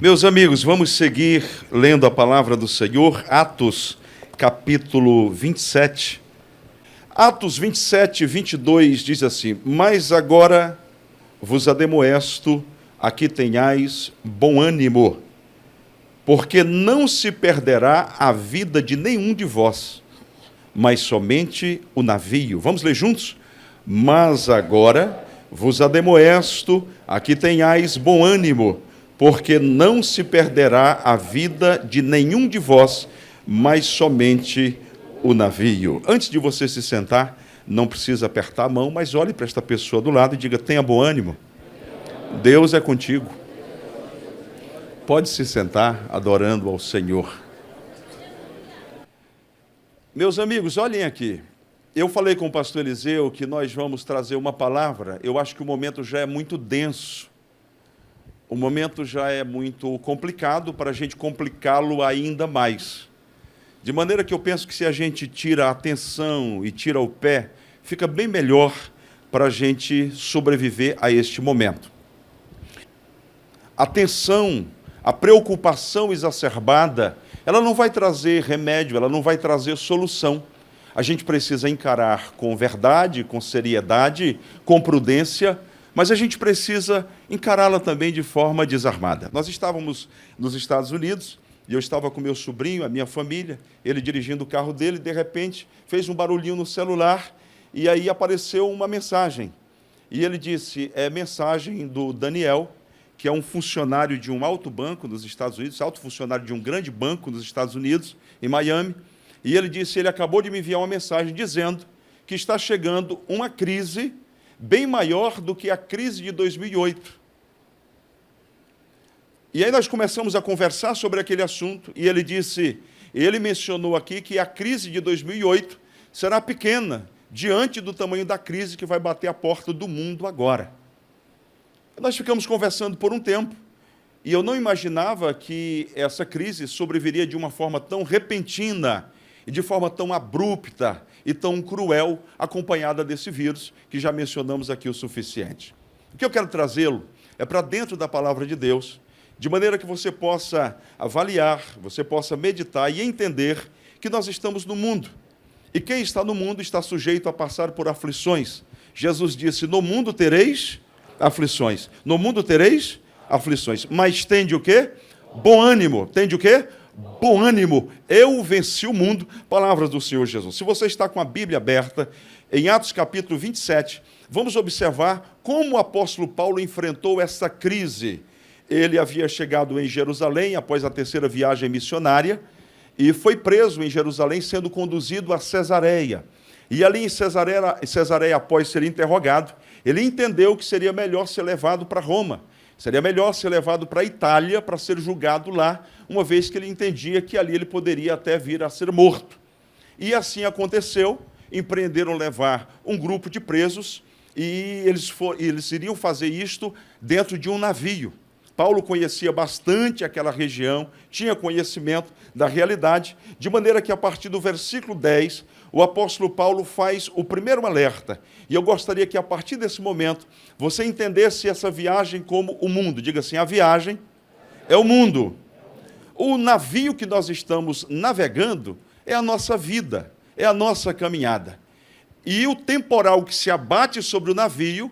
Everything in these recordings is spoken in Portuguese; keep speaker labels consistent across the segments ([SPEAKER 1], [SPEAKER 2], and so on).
[SPEAKER 1] Meus amigos, vamos seguir lendo a palavra do Senhor, Atos, capítulo 27. Atos 27, 22 diz assim: Mas agora vos ademoesto, aqui tenhais bom ânimo, porque não se perderá a vida de nenhum de vós, mas somente o navio. Vamos ler juntos? Mas agora vos ademoesto, aqui tenhais bom ânimo, porque não se perderá a vida de nenhum de vós, mas somente o navio. Antes de você se sentar, não precisa apertar a mão, mas olhe para esta pessoa do lado e diga: tenha bom ânimo, Deus é contigo. Pode se sentar adorando ao Senhor. Meus amigos, olhem aqui. Eu falei com o pastor Eliseu que nós vamos trazer uma palavra. Eu acho que o momento já é muito denso. O momento já é muito complicado para a gente complicá-lo ainda mais. De maneira que eu penso que se a gente tira a atenção e tira o pé, fica bem melhor para a gente sobreviver a este momento. A tensão, a preocupação exacerbada, ela não vai trazer remédio, ela não vai trazer solução. A gente precisa encarar com verdade, com seriedade, com prudência, mas a gente precisa encará-la também de forma desarmada. Nós estávamos nos Estados Unidos e eu estava com meu sobrinho, a minha família, ele dirigindo o carro dele, de repente fez um barulhinho no celular e aí apareceu uma mensagem. E ele disse: é mensagem do Daniel, que é um funcionário de um alto banco nos Estados Unidos, alto funcionário de um grande banco nos Estados Unidos, em Miami. E ele disse: ele acabou de me enviar uma mensagem dizendo que está chegando uma crise bem maior do que a crise de 2008. E aí nós começamos a conversar sobre aquele assunto, e ele mencionou aqui que a crise de 2008 será pequena diante do tamanho da crise que vai bater a porta do mundo agora. Nós ficamos conversando por um tempo, e eu não imaginava que essa crise sobreviria de uma forma tão repentina e de forma tão abrupta e tão cruel, acompanhada desse vírus, que já mencionamos aqui o suficiente. O que eu quero trazê-lo é para dentro da palavra de Deus, de maneira que você possa avaliar, você possa meditar e entender que nós estamos no mundo. E quem está no mundo está sujeito a passar por aflições. Jesus disse: no mundo tereis aflições. No mundo tereis aflições. Mas tende o quê? Bom ânimo. Tende o quê? Bom ânimo, eu venci o mundo. Palavras do Senhor Jesus. Se você está com a Bíblia aberta, em Atos capítulo 27, vamos observar como o apóstolo Paulo enfrentou essa crise. Ele havia chegado em Jerusalém após a terceira viagem missionária e foi preso em Jerusalém, sendo conduzido a Cesareia. E ali em Cesareia, após ser interrogado, ele entendeu que seria melhor ser levado para Roma. Seria melhor ser levado para a Itália para ser julgado lá, uma vez que ele entendia que ali ele poderia até vir a ser morto. E assim aconteceu, empreenderam levar um grupo de presos e eles iriam fazer isto dentro de um navio. Paulo conhecia bastante aquela região, tinha conhecimento da realidade, de maneira que a partir do versículo 10, o apóstolo Paulo faz o primeiro alerta. E eu gostaria que a partir desse momento você entendesse essa viagem como o mundo. Diga assim: a viagem é o mundo. O navio que nós estamos navegando é a nossa vida, é a nossa caminhada. E o temporal que se abate sobre o navio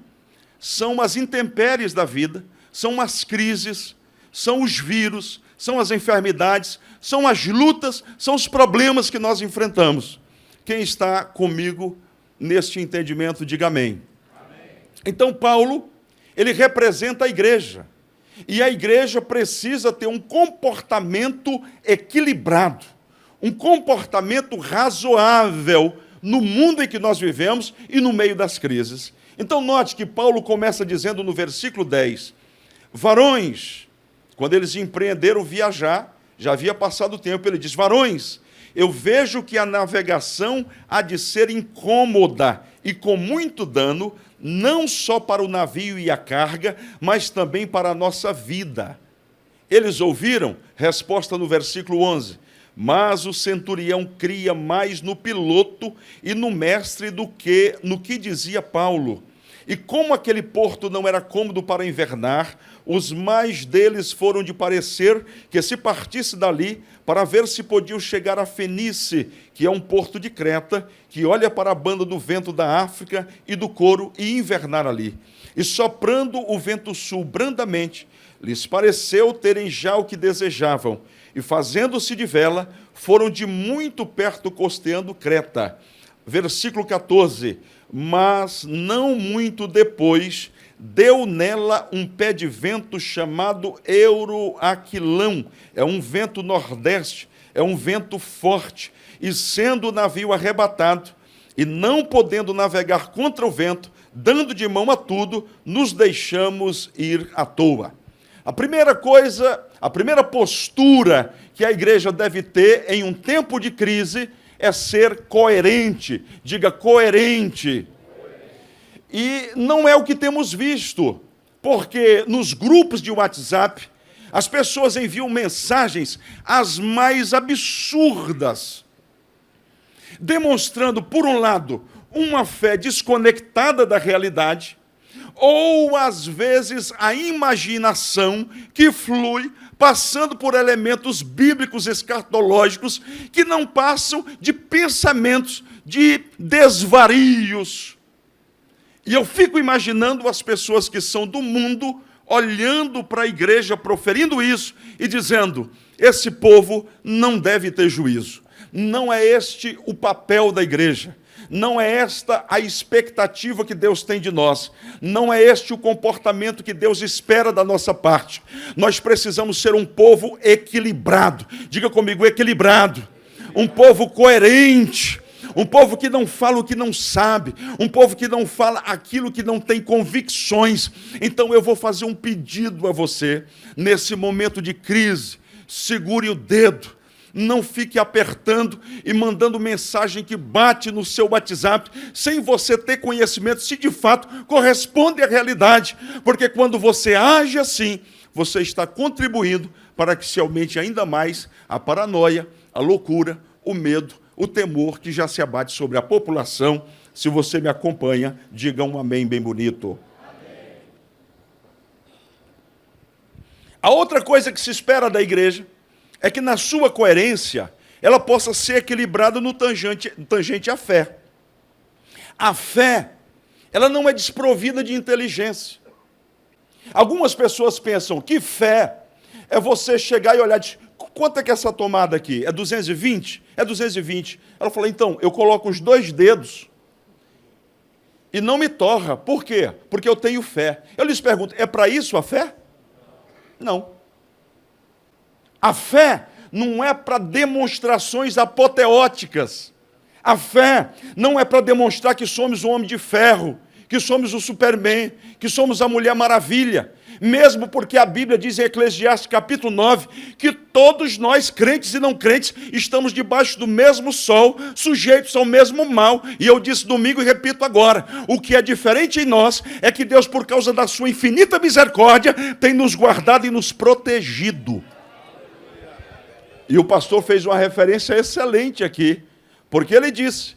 [SPEAKER 1] são as intempéries da vida, são as crises, são os vírus, são as enfermidades, são as lutas, são os problemas que nós enfrentamos. Quem está comigo neste entendimento, diga amém. Amém. Então, Paulo, ele representa a igreja. E a igreja precisa ter um comportamento equilibrado, um comportamento razoável no mundo em que nós vivemos e no meio das crises. Então, note que Paulo começa dizendo no versículo 10, varões, quando eles empreenderam viajar, já havia passado o tempo, ele diz: varões, eu vejo que a navegação há de ser incômoda e com muito dano, não só para o navio e a carga, mas também para a nossa vida. Eles ouviram? Resposta no versículo 11. Mas o centurião cria mais no piloto e no mestre do que no que dizia Paulo. E como aquele porto não era cômodo para invernar, os mais deles foram de parecer que se partisse dali para ver se podiam chegar a Fenice, que é um porto de Creta, que olha para a banda do vento da África e do Coro, e invernar ali. E soprando o vento sul brandamente, lhes pareceu terem já o que desejavam, e fazendo-se de vela, foram de muito perto costeando Creta. Versículo 14. Mas não muito depois, deu nela um pé de vento chamado Euroaquilão. É um vento nordeste, é um vento forte. E sendo o navio arrebatado, e não podendo navegar contra o vento, dando de mão a tudo, nos deixamos ir à toa. A primeira coisa, a primeira postura que a igreja deve ter em um tempo de crise é ser coerente. Diga coerente. E não é o que temos visto, porque nos grupos de WhatsApp, as pessoas enviam mensagens as mais absurdas, demonstrando, por um lado, uma fé desconectada da realidade, ou, às vezes, a imaginação que flui, passando por elementos bíblicos escatológicos que não passam de pensamentos, de desvarios. E eu fico imaginando as pessoas que são do mundo, olhando para a igreja, proferindo isso e dizendo: esse povo não deve ter juízo. Não é este o papel da igreja. Não é esta a expectativa que Deus tem de nós. Não é este o comportamento que Deus espera da nossa parte. Nós precisamos ser um povo equilibrado. Diga comigo, equilibrado. Um povo coerente. Um povo que não fala o que não sabe. Um povo que não fala aquilo que não tem convicções. Então eu vou fazer um pedido a você. Nesse momento de crise, segure o dedo. Não fique apertando e mandando mensagem que bate no seu WhatsApp, sem você ter conhecimento se de fato corresponde à realidade. Porque quando você age assim, você está contribuindo para que se aumente ainda mais a paranoia, a loucura, o medo, o temor que já se abate sobre a população. Se você me acompanha, diga um amém bem bonito. Amém. A outra coisa que se espera da igreja é que na sua coerência, ela possa ser equilibrada no tangente à fé. A fé, ela não é desprovida de inteligência. Algumas pessoas pensam que fé é você chegar e olhar e dizer: quanto é que é essa tomada aqui? É 220? É 220. Ela falou: então, eu coloco os 2 dedos e não me torra. Por quê? Porque eu tenho fé. Eu lhes pergunto, é para isso a fé? Não. A fé não é para demonstrações apoteóticas. A fé não é para demonstrar que somos o homem de ferro, que somos o Superman, que somos a Mulher Maravilha. Mesmo porque a Bíblia diz em Eclesiastes capítulo 9, que todos nós, crentes e não crentes, estamos debaixo do mesmo sol, sujeitos ao mesmo mal. E eu disse domingo e repito agora, o que é diferente em nós é que Deus, por causa da sua infinita misericórdia, tem nos guardado e nos protegido. E o pastor fez uma referência excelente aqui, porque ele disse: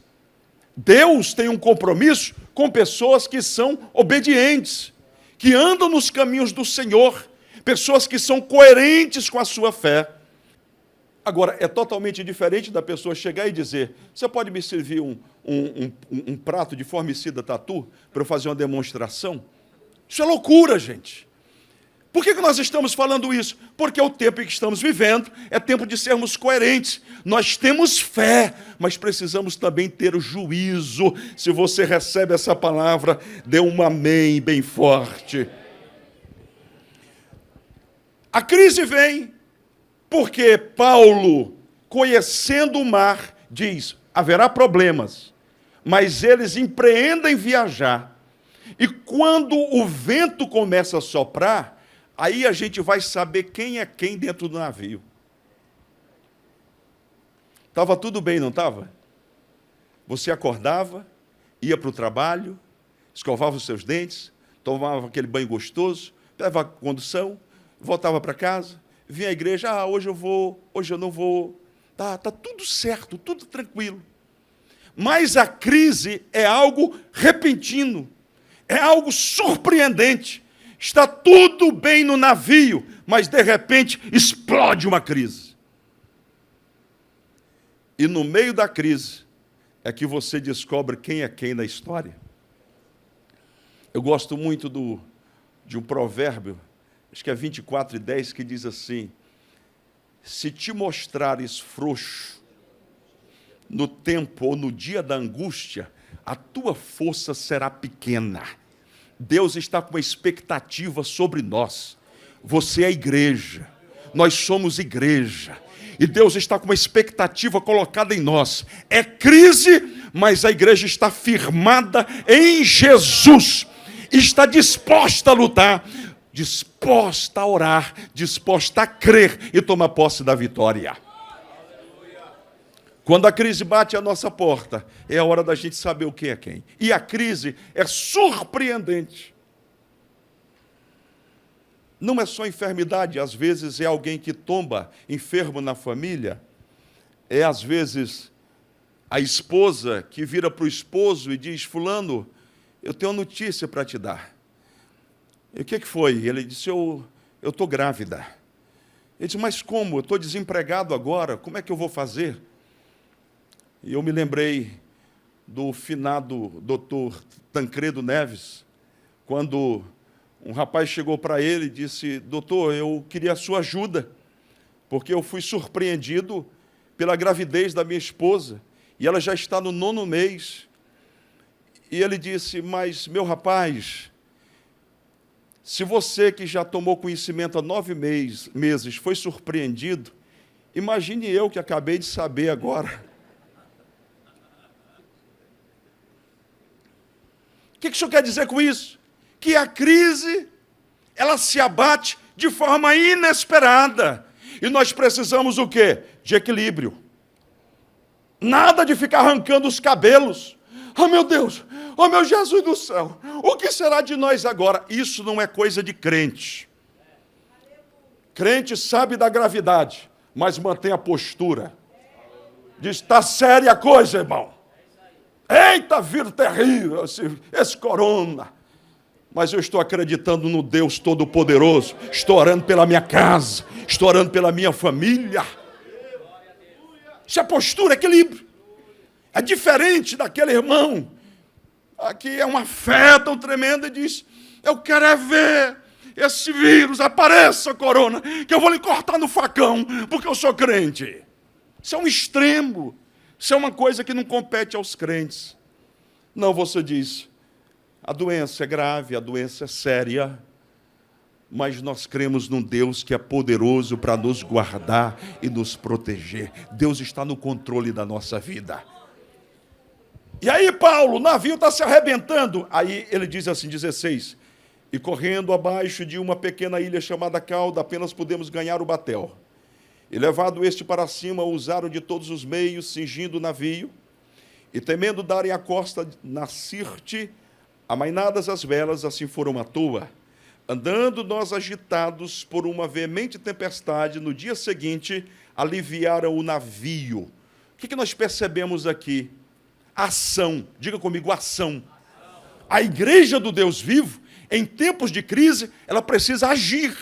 [SPEAKER 1] Deus tem um compromisso com pessoas que são obedientes, que andam nos caminhos do Senhor, pessoas que são coerentes com a sua fé. Agora, é totalmente diferente da pessoa chegar e dizer: você pode me servir um prato de formicida tatu para eu fazer uma demonstração? Isso é loucura, gente. Por que nós estamos falando isso? Porque o tempo em que estamos vivendo é tempo de sermos coerentes. Nós temos fé, mas precisamos também ter o juízo. Se você recebe essa palavra, dê um amém bem forte. A crise vem porque Paulo, conhecendo o mar, diz: haverá problemas, mas eles empreendem viajar. E quando o vento começa a soprar, aí a gente vai saber quem é quem dentro do navio. Estava tudo bem, não estava? Você acordava, ia para o trabalho, escovava os seus dentes, tomava aquele banho gostoso, levava a condução, voltava para casa, vinha à igreja: hoje eu vou, hoje eu não vou. Tá tudo certo, tudo tranquilo. Mas a crise é algo repentino. É algo surpreendente. Está tudo bem no navio, mas de repente explode uma crise. E no meio da crise é que você descobre quem é quem na história. Eu gosto muito de um provérbio, acho que é 24:10, que diz assim: se te mostrares frouxo no tempo ou no dia da angústia, a tua força será pequena. Deus está com uma expectativa sobre nós. Você é a igreja, nós somos igreja. E Deus está com uma expectativa colocada em nós. É crise, mas a igreja está firmada em Jesus. Está disposta a lutar, disposta a orar, disposta a crer e tomar posse da vitória. Quando a crise bate à nossa porta, é a hora da gente saber o que é quem. E a crise é surpreendente. Não é só enfermidade, às vezes é alguém que tomba enfermo na família, é às vezes a esposa que vira para o esposo e diz: fulano, eu tenho uma notícia para te dar. E o que foi? Ele disse: eu estou grávida. Ele disse: mas como? Eu estou desempregado agora, como é que eu vou fazer? E eu me lembrei do finado doutor Tancredo Neves, quando um rapaz chegou para ele e disse: doutor, eu queria a sua ajuda, porque eu fui surpreendido pela gravidez da minha esposa, e ela já está no 9º mês. E ele disse: mas, meu rapaz, se você que já tomou conhecimento há 9 meses foi surpreendido, imagine eu que acabei de saber agora. O que o senhor quer dizer com isso? Que a crise, ela se abate de forma inesperada. E nós precisamos o quê? De equilíbrio. Nada de ficar arrancando os cabelos. Oh, meu Deus! Oh, meu Jesus do céu! O que será de nós agora? Isso não é coisa de crente. Crente sabe da gravidade, mas mantém a postura. Diz: está séria a coisa, irmão. Eita, vírus terrível, esse corona. Mas eu estou acreditando no Deus Todo-Poderoso. Estou orando pela minha casa. Estou orando pela minha família. Isso é postura, equilíbrio. É diferente daquele irmão. Aqui é uma fé tão tremenda e diz: eu quero é ver esse vírus, apareça, corona, que eu vou lhe cortar no facão, porque eu sou crente. Isso é um extremo. Isso é uma coisa que não compete aos crentes. Não, você diz: a doença é grave, a doença é séria, mas nós cremos num Deus que é poderoso para nos guardar e nos proteger. Deus está no controle da nossa vida. E aí, Paulo, o navio está se arrebentando. Aí ele diz assim, 16: e correndo abaixo de uma pequena ilha chamada Cauda, apenas podemos ganhar o batel. E levado este para cima, usaram de todos os meios, cingindo o navio, e temendo darem a costa na Sirte, amainadas as velas, assim foram à toa. Andando nós agitados por uma veemente tempestade, no dia seguinte, aliviaram o navio. O que nós percebemos aqui? Ação. Diga comigo, ação. A igreja do Deus vivo, em tempos de crise, ela precisa agir.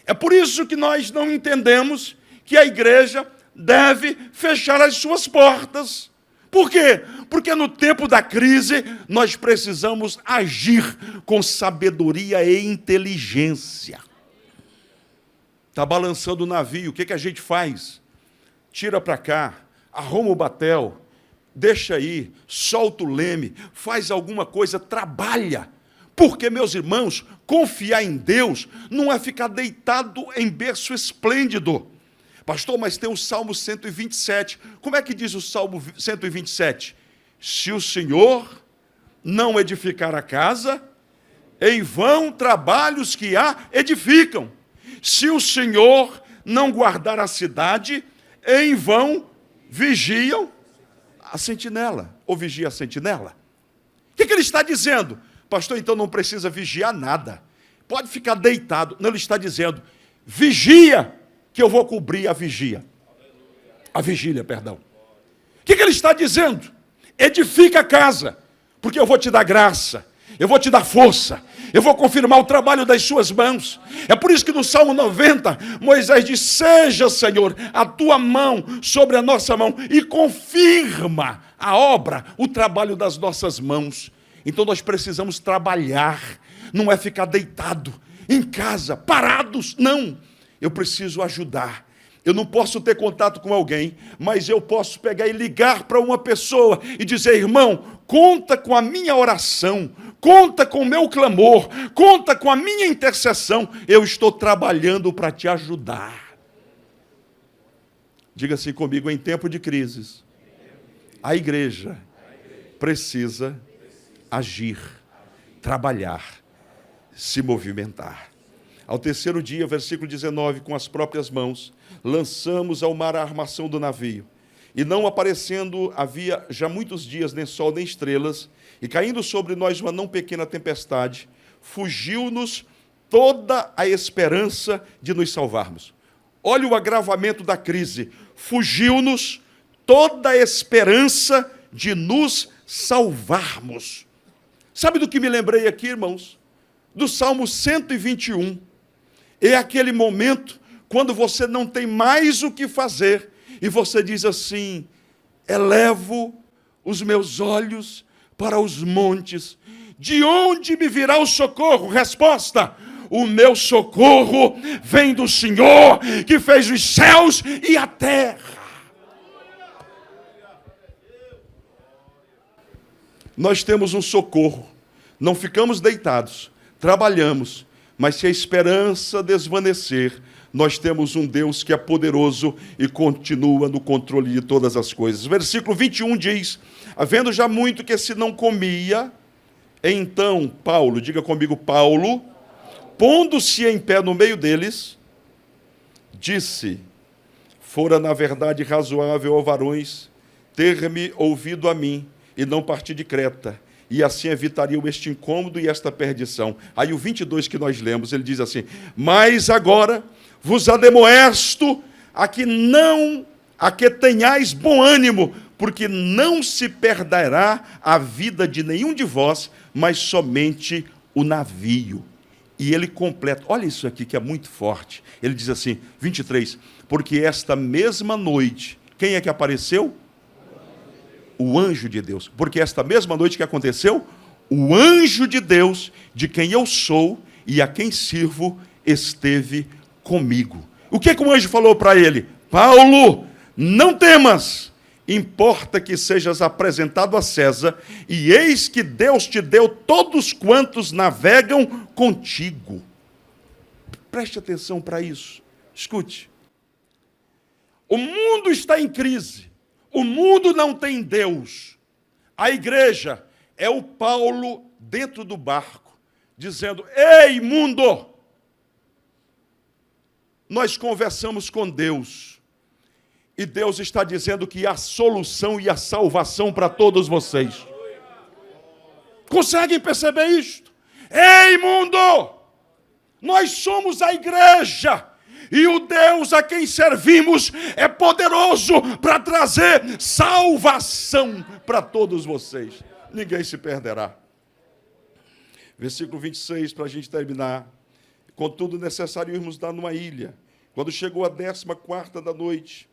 [SPEAKER 1] É por isso que nós não entendemos que a igreja deve fechar as suas portas. Por quê? Porque no tempo da crise, nós precisamos agir com sabedoria e inteligência. Está balançando o navio, o que a gente faz? Tira para cá, arruma o batel, deixa aí, solta o leme, faz alguma coisa, trabalha. Porque, meus irmãos, confiar em Deus não é ficar deitado em berço esplêndido. Pastor, mas tem o Salmo 127. Como é que diz o Salmo 127? Se o Senhor não edificar a casa, em vão trabalhos que a edificam. Se o Senhor não guardar a cidade, em vão vigiam a sentinela. Ou vigia a sentinela. O que ele está dizendo? Pastor, então não precisa vigiar nada. Pode ficar deitado. Não, ele está dizendo: vigia, que eu vou cobrir a vigia. A vigília, perdão. O que ele está dizendo? Edifica a casa, porque eu vou te dar graça. eu vou te dar força, eu vou confirmar o trabalho das suas mãos. É por isso que no Salmo 90, Moisés diz: seja, Senhor, a tua mão sobre a nossa mão e confirma a obra, o trabalho das nossas mãos. Então nós precisamos trabalhar, não é ficar deitado em casa, parados, não. Eu preciso ajudar. Eu não posso ter contato com alguém, mas eu posso pegar e ligar para uma pessoa e dizer: irmão, conta com a minha oração, conta com o meu clamor, conta com a minha intercessão, eu estou trabalhando para te ajudar. Diga assim comigo: em tempo de crises, a igreja precisa agir, trabalhar, se movimentar. Ao terceiro dia, versículo 19, com as próprias mãos, lançamos ao mar a armação do navio. E não aparecendo havia já muitos dias nem sol nem estrelas, e caindo sobre nós uma não pequena tempestade, fugiu-nos toda a esperança de nos salvarmos. Olha o agravamento da crise. Fugiu-nos toda a esperança de nos salvarmos. Sabe do que me lembrei aqui, irmãos? Do Salmo 121. É aquele momento quando você não tem mais o que fazer e você diz assim: elevo os meus olhos para os montes, de onde me virá o socorro? Resposta: o meu socorro vem do Senhor, que fez os céus e a terra. Nós temos um socorro, não ficamos deitados, trabalhamos, mas se a esperança desvanecer, nós temos um Deus que é poderoso e continua no controle de todas as coisas. Versículo 21 diz: havendo já muito que se não comia, então Paulo, diga comigo, Paulo, pondo-se em pé no meio deles, disse: fora na verdade razoável, ó varões, ter-me ouvido a mim, e não partir de Creta, e assim evitariam este incômodo e esta perdição. Aí o 22 que nós lemos, ele diz assim: mas agora vos ademoesto a que tenhais bom ânimo, porque não se perderá a vida de nenhum de vós, mas somente o navio. E ele completa, olha isso aqui que é muito forte. Ele diz assim, 23, porque esta mesma noite, quem é que apareceu? O anjo de Deus. Porque esta mesma noite que aconteceu, o anjo de Deus, de quem eu sou e a quem sirvo, esteve comigo. O que o anjo falou para ele? Paulo, não temas, importa que sejas apresentado a César, e eis que Deus te deu todos quantos navegam contigo. Preste atenção para isso. Escute. O mundo está em crise. O mundo não tem Deus. A igreja é o Paulo dentro do barco, dizendo: ei, mundo! Nós conversamos com Deus. E Deus está dizendo que há solução e a salvação para todos vocês. Conseguem perceber isto? Ei, mundo! Nós somos a igreja. E o Deus a quem servimos é poderoso para trazer salvação para todos vocês. Ninguém se perderá. Versículo 26, para a gente terminar. Contudo, necessário irmos dar numa ilha. Quando chegou a 14ª da noite,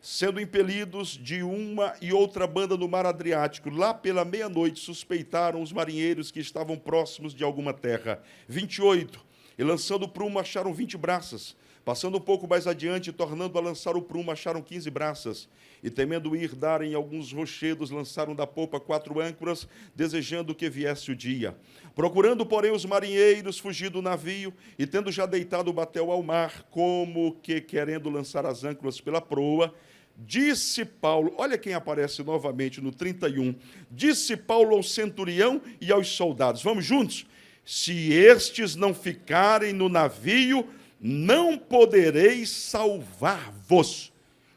[SPEAKER 1] sendo impelidos de uma e outra banda no mar Adriático, lá pela meia-noite suspeitaram os marinheiros que estavam próximos de alguma terra. 28. E lançando o prumo, acharam 20 braças. Passando um pouco mais adiante, tornando a lançar o prumo, acharam 15 braças. E temendo ir darem alguns rochedos, lançaram da popa 4 âncoras, desejando que viesse o dia. Procurando, porém, os marinheiros fugir do navio, e tendo já deitado o batel ao mar, como que querendo lançar as âncoras pela proa, disse Paulo, olha quem aparece novamente no 31, disse Paulo ao centurião e aos soldados, vamos juntos? Se estes não ficarem no navio, não podereis salvar-vos.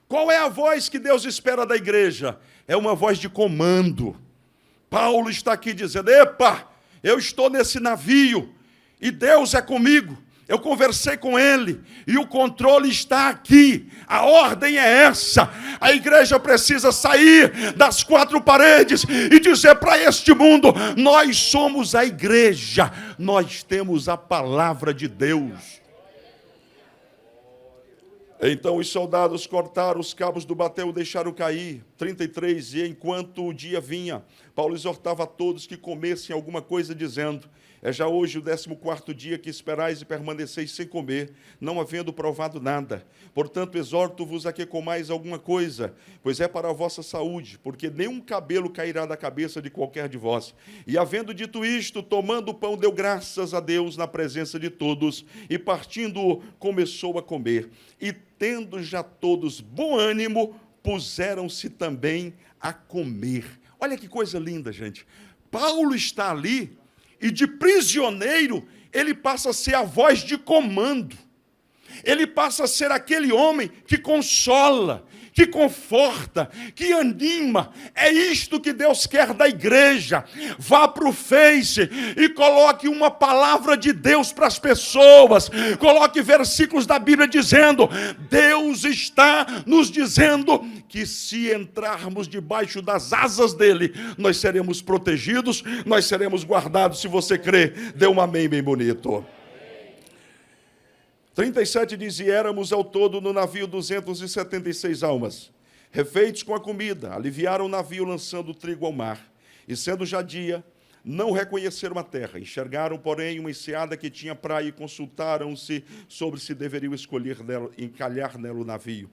[SPEAKER 1] Qual é a voz que Deus espera da igreja? É uma voz de comando. Paulo está aqui dizendo, epa, eu estou nesse navio, e Deus é comigo, Eu conversei com ele e o controle está aqui. A ordem é essa. A igreja precisa sair das quatro paredes e dizer para este mundo: nós somos a igreja, nós temos a palavra de Deus. Então os soldados cortaram os cabos do batel, deixaram cair. 33, e enquanto o dia vinha, Paulo exortava a todos que comessem alguma coisa, dizendo: é já hoje o 14º dia que esperais e permaneceis sem comer, não havendo provado nada. Portanto, exorto-vos a que comais alguma coisa, pois é para a vossa saúde, porque nenhum cabelo cairá da cabeça de qualquer de vós. E havendo dito isto, tomando o pão, deu graças a Deus na presença de todos, e partindo-o, começou a comer. E tendo já todos bom ânimo, puseram-se também a comer. Olha que coisa linda, gente. Paulo está ali, e de prisioneiro, ele passa a ser a voz de comando. Ele passa a ser aquele homem que consola, que conforta, que anima. É isto que Deus quer da igreja. Vá para o Face e coloque uma palavra de Deus para as pessoas. Coloque versículos da Bíblia dizendo: Deus está nos dizendo que se entrarmos debaixo das asas dele, nós seremos protegidos, nós seremos guardados. Se você crê, dê um amém bem bonito. 37 diz: e éramos ao todo no navio 276 almas, refeitos com a comida, aliviaram o navio lançando o trigo ao mar, e sendo já dia, não reconheceram a terra, enxergaram, porém, uma enseada que tinha praia, e consultaram-se sobre se deveriam escolher nela, encalhar nela o navio.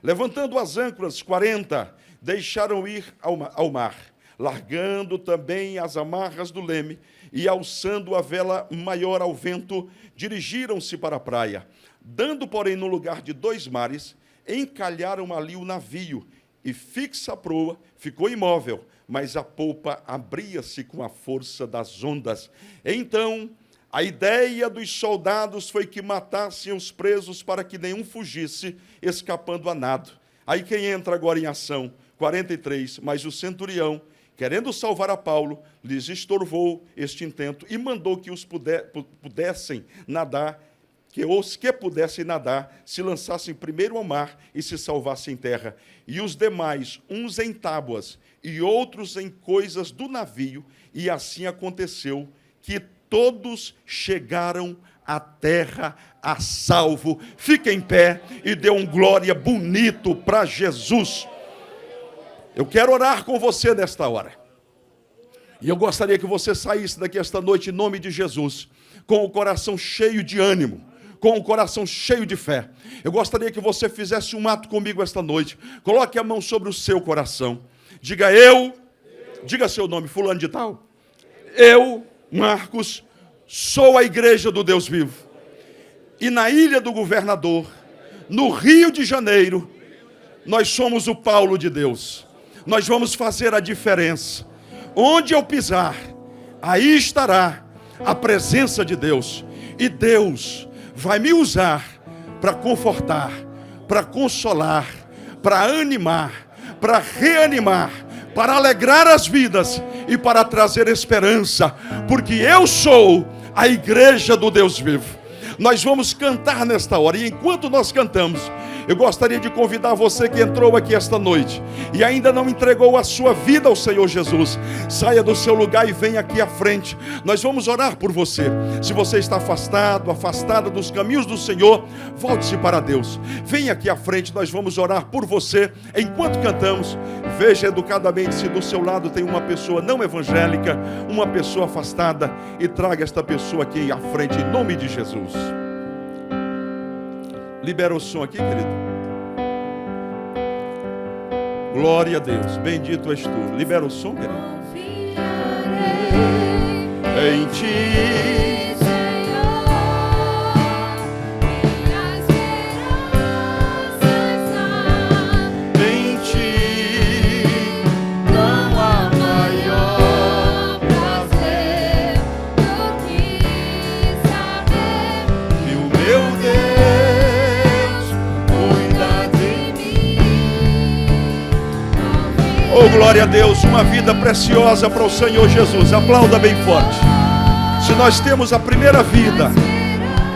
[SPEAKER 1] Levantando as âncoras, 40, deixaram ir ao mar, largando também as amarras do leme, e alçando a vela maior ao vento, dirigiram-se para a praia. Dando, porém, no lugar de 2 mares, encalharam ali o navio, e fixa a proa, ficou imóvel, mas a polpa abria-se com a força das ondas. Então, a ideia dos soldados foi que matassem os presos para que nenhum fugisse, escapando a nado. Aí quem entra agora em ação? 43, mas o centurião, querendo salvar a Paulo, lhes estorvou este intento e mandou que os pudessem nadar, que os que pudessem nadar se lançassem primeiro ao mar e se salvassem em terra. E os demais, uns em tábuas e outros em coisas do navio, e assim aconteceu que todos chegaram à terra a salvo. Fique em pé e dê um glória bonito para Jesus. Eu quero orar com você nesta hora. E eu gostaria que você saísse daqui esta noite, em nome de Jesus, com o coração cheio de ânimo, com o coração cheio de fé. Eu gostaria que você fizesse um ato comigo esta noite. Coloque a mão sobre o seu coração. Diga: diga seu nome, fulano de tal. Eu, Marcos, sou a igreja do Deus vivo. E na Ilha do Governador, no Rio de Janeiro, nós somos o Paulo de Deus. Nós vamos fazer a diferença. Onde eu pisar, aí estará a presença de Deus. E Deus vai me usar para confortar, para consolar, para animar, para reanimar, para alegrar as vidas e para trazer esperança. Porque eu sou a igreja do Deus vivo. Nós vamos cantar nesta hora. E enquanto nós cantamos, eu gostaria de convidar você que entrou aqui esta noite e ainda não entregou a sua vida ao Senhor Jesus. Saia do seu lugar e venha aqui à frente. Nós vamos orar por você. Se você está afastado, afastada dos caminhos do Senhor, volte-se para Deus. Venha aqui à frente, nós vamos orar por você. Enquanto cantamos, veja educadamente se do seu lado tem uma pessoa não evangélica, uma pessoa afastada, e traga esta pessoa aqui à frente, em nome de Jesus. Libera o som aqui, querido. Glória a Deus. Bendito és tu. Libera o som, querido. Confiarei em ti, Senhor. Minha esperança está em ti. Não há maior prazer do que saber que o meu Deus oh, glória a Deus, uma vida preciosa para o Senhor Jesus. Aplauda bem forte. Se nós temos a primeira vida,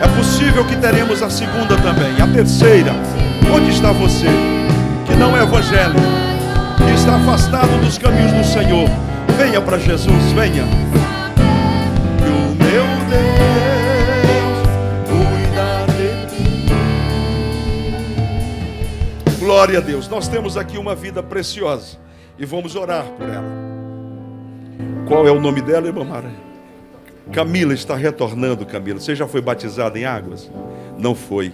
[SPEAKER 1] É possível que teremos a segunda também, a terceira. Onde está você, que não é evangélico, que está afastado dos caminhos do Senhor? Venha para Jesus, venha. Que o meu Deus cuida de mim. Glória a Deus. Nós temos aqui uma vida preciosa e vamos orar por ela. Qual é o nome dela, irmã Mara? Camila. Está retornando, Camila. Você já foi batizada em águas? Não foi.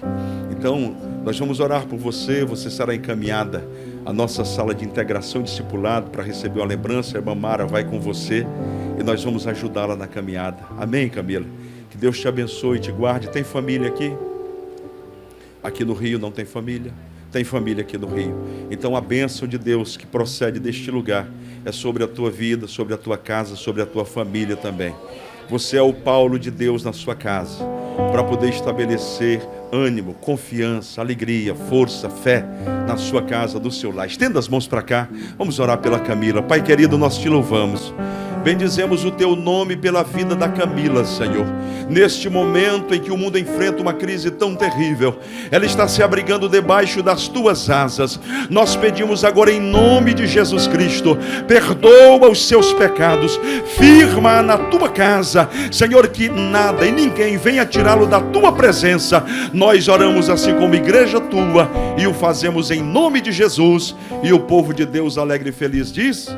[SPEAKER 1] Então, nós vamos orar por você. Você será encaminhada à nossa sala de integração e discipulado para receber uma lembrança. A irmã Mara vai com você e nós vamos ajudá-la na caminhada. Amém, Camila? Que Deus te abençoe e te guarde. Tem família aqui? Aqui no Rio não tem família? Tem família aqui no Rio. Então a bênção de Deus que procede deste lugar é sobre a tua vida, sobre a tua casa, sobre a tua família também. Você é o Paulo de Deus na sua casa, para poder estabelecer ânimo, confiança, alegria, força, fé na sua casa, do seu lar. Estenda as mãos para cá, vamos orar pela Camila. Pai querido, nós te louvamos. Bendizemos o teu nome pela vida da Camila, Senhor. Neste momento em que o mundo enfrenta uma crise tão terrível, ela está se abrigando debaixo das tuas asas. Nós pedimos agora em nome de Jesus Cristo, perdoa os seus pecados, firma na tua casa, Senhor, que nada e ninguém venha tirá-lo da tua presença. Nós oramos assim como igreja tua e o fazemos em nome de Jesus. E o povo de Deus alegre e feliz diz...